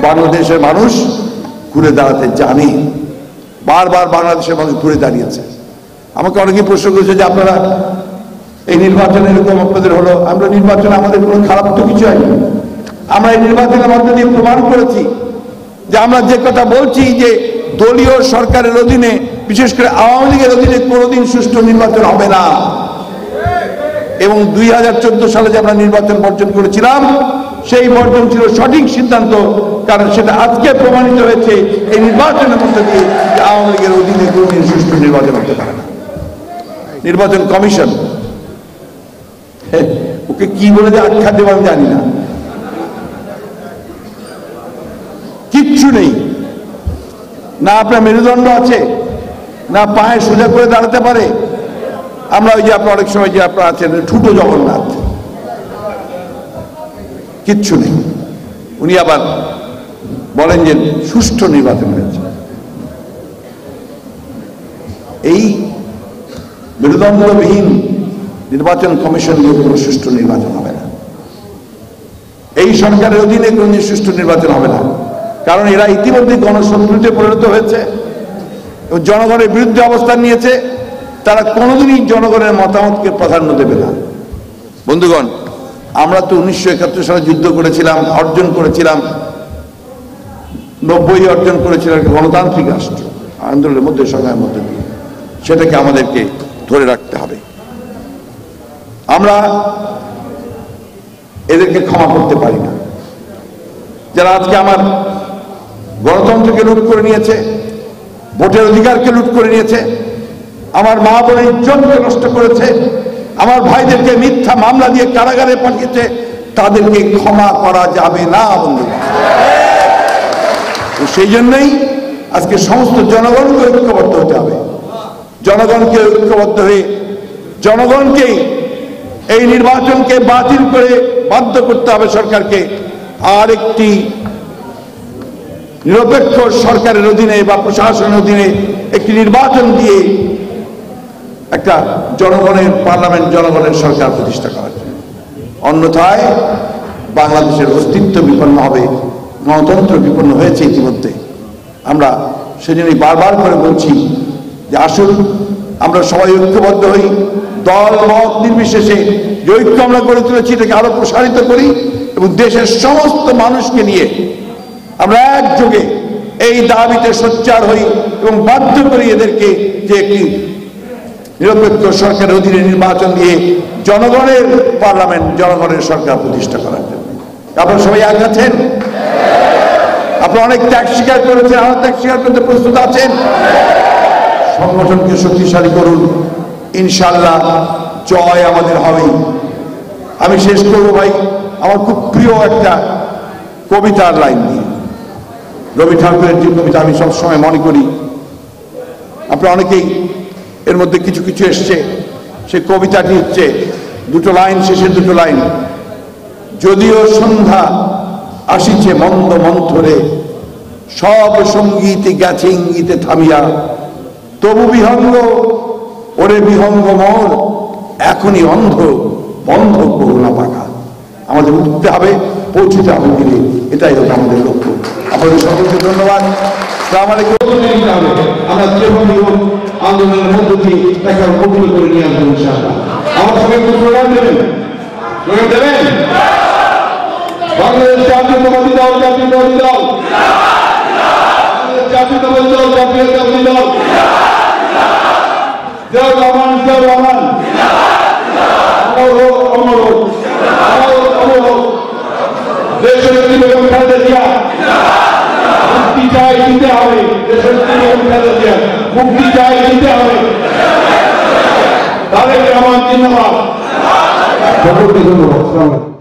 বাংলাদেশের মানুষ ঘুরে দাঁড়াতে জানে, বারবার বাংলাদেশের মানুষ ঘুরে দাঁড়িয়েছে। আমাকে অনেকেই প্রশ্ন করেছে যে আপনারা এই নির্বাচনে এরকম আপনাদের হলো, আমরা নির্বাচনে আমাদের কোনো খারাপ তো কিছু হয়নি। আমরা এই নির্বাচনের মধ্যে দিয়ে প্রমাণ করেছি যে আমরা যে কথা বলছি যে দলীয় সরকারের অধীনে, বিশেষ করে আওয়ামী লীগের অধীনে কোনোদিন সুষ্ঠু নির্বাচন হবে না। এবং 2014 সালে যে আমরা নির্বাচন বর্জন করেছিলাম, সেই বর্জন ছিল সঠিক সিদ্ধান্ত, কারণ সেটা আজকে প্রমাণিত হয়েছে এই নির্বাচনের মধ্যে দিয়ে যে আওয়ামী লীগের অধীনে কোনোদিন সুষ্ঠু নির্বাচন হতে পারে না। নির্বাচন কমিশন ওকে কি বলে যে আখ্যা দেব আমি জানি না, কিচ্ছু নেই, না আপনার মেরুদণ্ড আছে, না পায়ে সোজা করে দাঁড়াতে পারে। আমরা ওই যে আপনার অনেক সময় যে আপনার আছেন ঠুটো জগন্নাথ, কিচ্ছু নেই। উনি আবার বলেন যে সুষ্ঠু নির্বাচন হয়েছে। এই মেরুদণ্ডবিহীন নির্বাচন কমিশন দিয়ে কোনো সুষ্ঠু নির্বাচন হবে না। এই সরকারের অধীনে কোনো সুষ্ঠু নির্বাচন হবে না, কারণ এরা ইতিমধ্যে গণশত্রুতে পরিণত হয়েছে এবং জনগণের বিরুদ্ধে অবস্থান নিয়েছে। তারা কোনোদিনই জনগণের মতামতকে প্রাধান্য দেবে না। বন্ধুগণ, আমরা তো 1971 সালে যুদ্ধ করেছিলাম, অর্জন করেছিলাম, 90 অর্জন করেছিলাম গণতান্ত্রিক রাষ্ট্র আন্দোলনের মধ্যে, সংগ্রামের মধ্যে দিয়ে। সেটাকে আমাদেরকে ধরে রাখতে হবে। আমরা এদেরকে ক্ষমা করতে পারি না, যারা আজকে আমার গণতন্ত্রকে লুট করে নিয়েছে, ভোটের অধিকারকে লুট করে নিয়েছে, আমার মা বোনের ইজ্জতকে নষ্ট করেছে, আমার ভাইদেরকে মিথ্যা মামলা দিয়ে কারাগারে পাঠিয়েছে, তাদেরকে ক্ষমা করা যাবে না বন্ধুরা। সেই জন্যই আজকে সমস্ত জনগণকে ঐক্যবদ্ধ হতে হবে। জনগণকে ঐক্যবদ্ধ হয়ে জনগণকেই এই নির্বাচনকে বাতিল করে বাধ্য করতে হবে সরকারকে আর একটি নিরপেক্ষ সরকারের অধীনে বা প্রশাসনের অধীনে একটি নির্বাচন দিয়ে একটা জনগণের পার্লামেন্ট, জনগণের সরকার প্রতিষ্ঠা করার জন্য। অন্যথায় বাংলাদেশের অস্তিত্ব বিপন্ন হবে, গণতন্ত্র বিপন্ন হয়েছে ইতিমধ্যে। আমরা সেজন্যই বারবার করে বলছি যে আসুন আমরা সবাই ঐক্যবদ্ধ হই, দল মত নির্বিশেষে যে ঐক্য আমরা গড়ে তুলেছি এটাকে আরো প্রসারিত করি এবং দেশের সমস্ত মানুষকে নিয়ে আমরা একযোগে এই দাবিতে সোচ্চার হই এবং বাধ্য করি এদেরকে যে একটি নিরপেক্ষ সরকারের অধীনে নির্বাচন দিয়ে জনগণের পার্লামেন্ট, জনগণের সরকার প্রতিষ্ঠা করার জন্য। আপনারা সবাই এক আছেন? আপনারা অনেক ত্যাগ স্বীকার করেছেন, আরো ত্যাগ স্বীকার করতে প্রস্তুত আছেন? সংগঠনকে শক্তিশালী করুন, ইনশাআল্লাহ জয় আমাদের হবেই। আমি শেষ করবো ভাই আমার খুব প্রিয় একটা কবিতার লাইন দিয়ে। রবি ঠাকুরের যে কবিতা আমি সবসময় মনে করি, আপনারা অনেকেই এর মধ্যে কিছু কিছু এসছে। সেই কবিতাটি হচ্ছে দুটো লাইন, শেষের দুটো লাইন। যদিও সন্ধ্যা আসিছে মন্দ মন্থরে, সব সঙ্গীতে গেছে ইঙ্গিতে থামিয়া, তবু বিহঙ্গ ওরে বিহঙ্গ মোর, এখনই অন্ধ বন্ধ করুণা পাখা। আমাদের উঠতে হবে, পৌঁছতে হবে দিনে, এটাই হলো আমাদের লক্ষ্য। আপনাদের সকলকে ধন্যবাদ। আমরা যেভাবে আন্দোলনের মধ্য দিয়ে তাকে কঠিন করে নিয়ে আসবো ইনশাআল্লাহ। আমার সঙ্গে প্রোগ্রাম দেবেন, বাংলাদেশ জাতীয়তাবাদী দল, জাতীয়তাবাদী দল, জাতীয়তাবাদী দল, জাতীয়তাবাদী দল, জিয়াউর রহমান, জিয়াউর রহমান, অমর হোক, অমর হোক, অমর হোক দেশের বেগম খালেদা জিয়া। মুক্তি চাই, দিতে হবে। দেশের বেগম খালেদা জিয়া মুক্তি চাই, দিতে হবে। তারেক রহমান জিন্দাবাদ। সকলকে ধন্যবাদ।